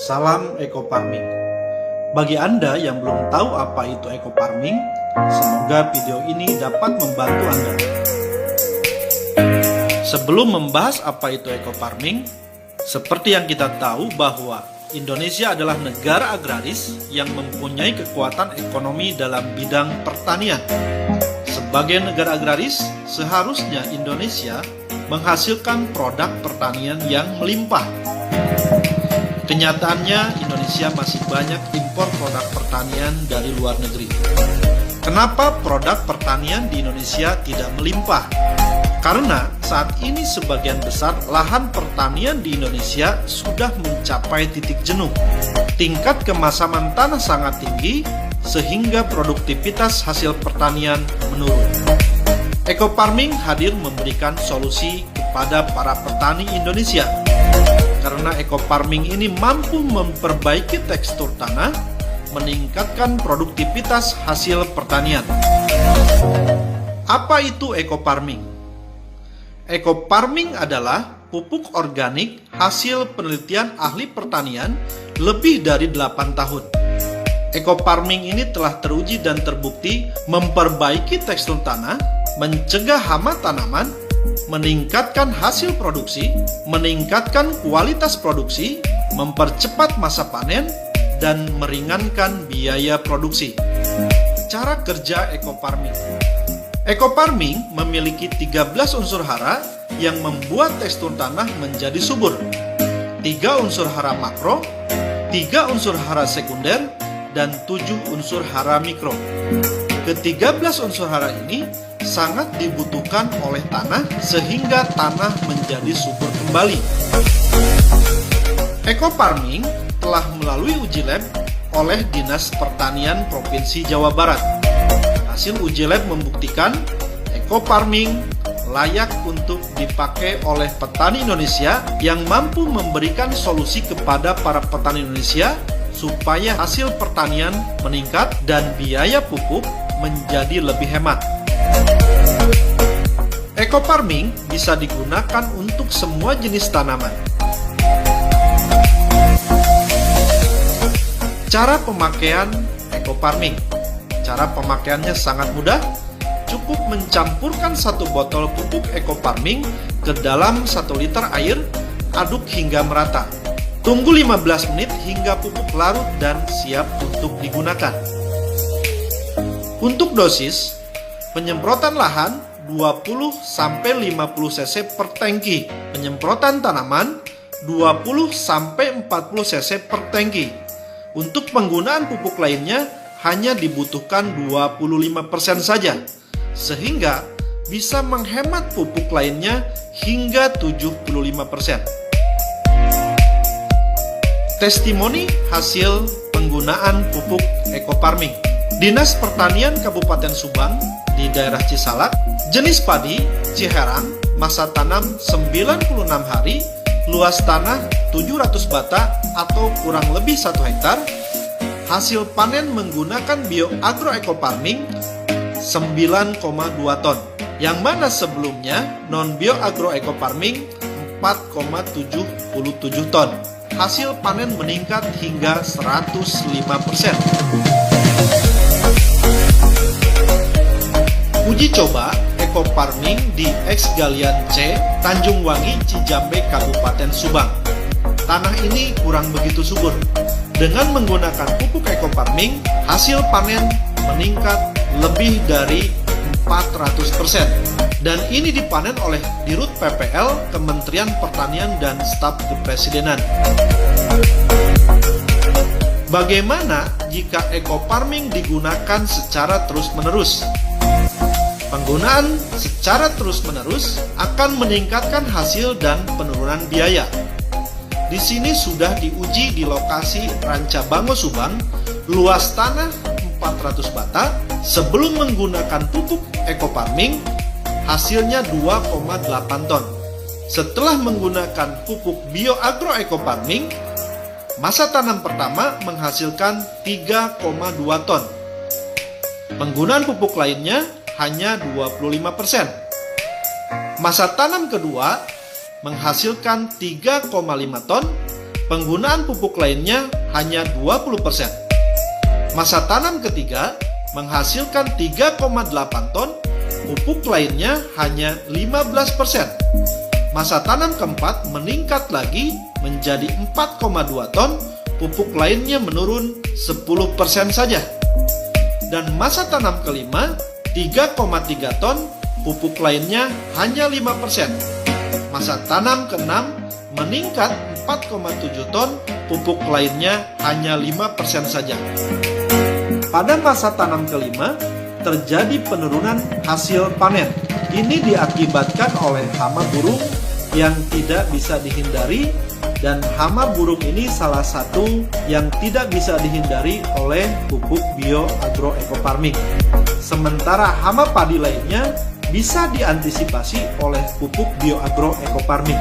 Salam Eco Farming. Bagi Anda yang belum tahu apa itu Eco Farming, semoga video ini dapat membantu Anda. Sebelum membahas apa itu Eco Farming, seperti yang kita tahu bahwa Indonesia adalah negara agraris yang mempunyai kekuatan ekonomi dalam bidang pertanian. Sebagai negara agraris, seharusnya Indonesia menghasilkan produk pertanian yang melimpah. Kenyataannya, Indonesia masih banyak impor produk pertanian dari luar negeri. Kenapa produk pertanian di Indonesia tidak melimpah? Karena saat ini sebagian besar lahan pertanian di Indonesia sudah mencapai titik jenuh. Tingkat kemasaman tanah sangat tinggi, sehingga produktivitas hasil pertanian menurun. Eco Farming hadir memberikan solusi kepada para petani Indonesia. Karena Eco Farming ini mampu memperbaiki tekstur tanah, meningkatkan produktivitas hasil pertanian. Apa itu Eco Farming? Eco Farming adalah pupuk organik hasil penelitian ahli pertanian lebih dari 8 tahun. Eco Farming ini telah teruji dan terbukti memperbaiki tekstur tanah, mencegah hama tanaman, meningkatkan hasil produksi, meningkatkan kualitas produksi, mempercepat masa panen, dan meringankan biaya produksi. Cara kerja Eco Farming. Eco Farming memiliki 13 unsur hara yang membuat tekstur tanah menjadi subur. 3 unsur hara makro, 3 unsur hara sekunder, dan 7 unsur hara mikro. Ke-13 unsur hara ini sangat dibutuhkan oleh tanah sehingga tanah menjadi subur kembali. Eco Farming telah melalui uji lab oleh Dinas Pertanian Provinsi Jawa Barat. Hasil uji lab membuktikan Eco Farming layak untuk dipakai oleh petani Indonesia yang mampu memberikan solusi kepada para petani Indonesia supaya hasil pertanian meningkat dan biaya pupuk menjadi lebih hemat. Eco Farming bisa digunakan untuk semua jenis tanaman. Cara pemakaian Eco Farming. Cara pemakaiannya sangat mudah. Cukup mencampurkan 1 botol pupuk Eco Farming ke dalam 1 liter air, aduk hingga merata. Tunggu 15 menit hingga pupuk larut dan siap untuk digunakan. Untuk dosis, penyemprotan lahan 20-50 cc per tangki, penyemprotan tanaman 20-40 cc per tangki. Untuk penggunaan pupuk lainnya hanya dibutuhkan 25% saja, sehingga bisa menghemat pupuk lainnya hingga 75%. Testimoni hasil penggunaan pupuk Eco Farming. Dinas Pertanian Kabupaten Subang di daerah Cisalak, jenis padi Ciherang, masa tanam 96 hari, luas tanah 700 bata atau kurang lebih 1 hektar, hasil panen menggunakan Bioagro Eco Farming 9,2 ton, yang mana sebelumnya non Bioagro Eco Farming 4,77 ton. Hasil panen meningkat hingga 105%. Uji coba Eco Farming di X Galian C, Tanjung Wangi, Cijambe, Kabupaten Subang. Tanah ini kurang begitu subur. Dengan menggunakan pupuk Eco Farming, hasil panen meningkat lebih dari 400%. Dan ini dipanen oleh Dirut PPL, Kementerian Pertanian dan Staf Kepresidenan. Bagaimana jika Eco Farming digunakan secara terus-menerus? Penggunaan secara terus-menerus akan meningkatkan hasil dan penurunan biaya. Di sini sudah diuji di lokasi Rancabango Subang, luas tanah 400 bata. Sebelum menggunakan pupuk Eco Farming, hasilnya 2,8 ton. Setelah menggunakan pupuk Bioagro Eco Farming, masa tanam pertama menghasilkan 3,2 ton. Penggunaan pupuk lainnya hanya 25%. Masa tanam kedua menghasilkan 3,5 ton Penggunaan pupuk lainnya hanya 20%. Masa tanam ketiga menghasilkan 3,8 ton, pupuk lainnya hanya 15%. Masa tanam keempat meningkat lagi menjadi 4,2 ton, pupuk lainnya menurun 10% saja. Dan masa tanam kelima 3,3 ton, pupuk lainnya hanya 5%. Masa tanam keenam meningkat 4,7 ton, pupuk lainnya hanya 5% saja. Pada masa tanam kelima, terjadi penurunan hasil panen. Ini diakibatkan oleh hama burung yang tidak bisa dihindari, dan hama burung ini salah satu yang tidak bisa dihindari oleh pupuk bioagroecofarming. Sementara hama padi lainnya bisa diantisipasi oleh pupuk bioagroecofarming.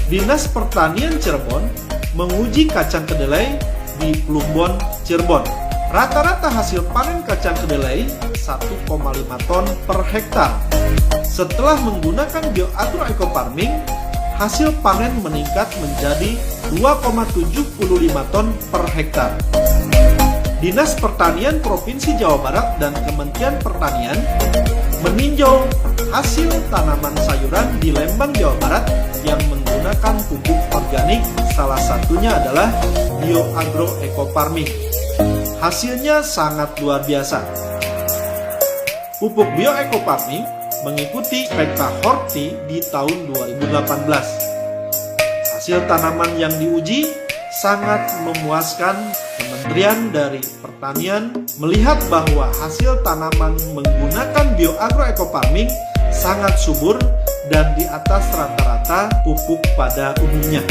Dinas Pertanian Cirebon menguji kacang kedelai di Plumbon, Cirebon. Rata-rata hasil panen kacang kedelai 1,5 ton per hektar. Setelah menggunakan bioagroecofarming, hasil panen meningkat menjadi 2,75 ton per hektar. Dinas Pertanian Provinsi Jawa Barat dan Kementerian Pertanian meninjau hasil tanaman sayuran di Lembang, Jawa Barat yang menggunakan pupuk organik, salah satunya adalah bioagroecofarming. Hasilnya sangat luar biasa. Pupuk bioecofarming mengikuti PK Horti di tahun 2018. Hasil tanaman yang diuji sangat memuaskan. Kementerian dari Pertanian melihat bahwa hasil tanaman menggunakan bioagroecofarming sangat subur dan di atas rata-rata pupuk pada umumnya.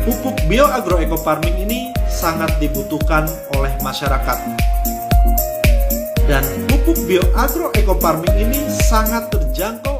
Pupuk bioagroecofarming ini sangat dibutuhkan oleh masyarakat. Dan pupuk bioagroecofarming ini sangat terjangkau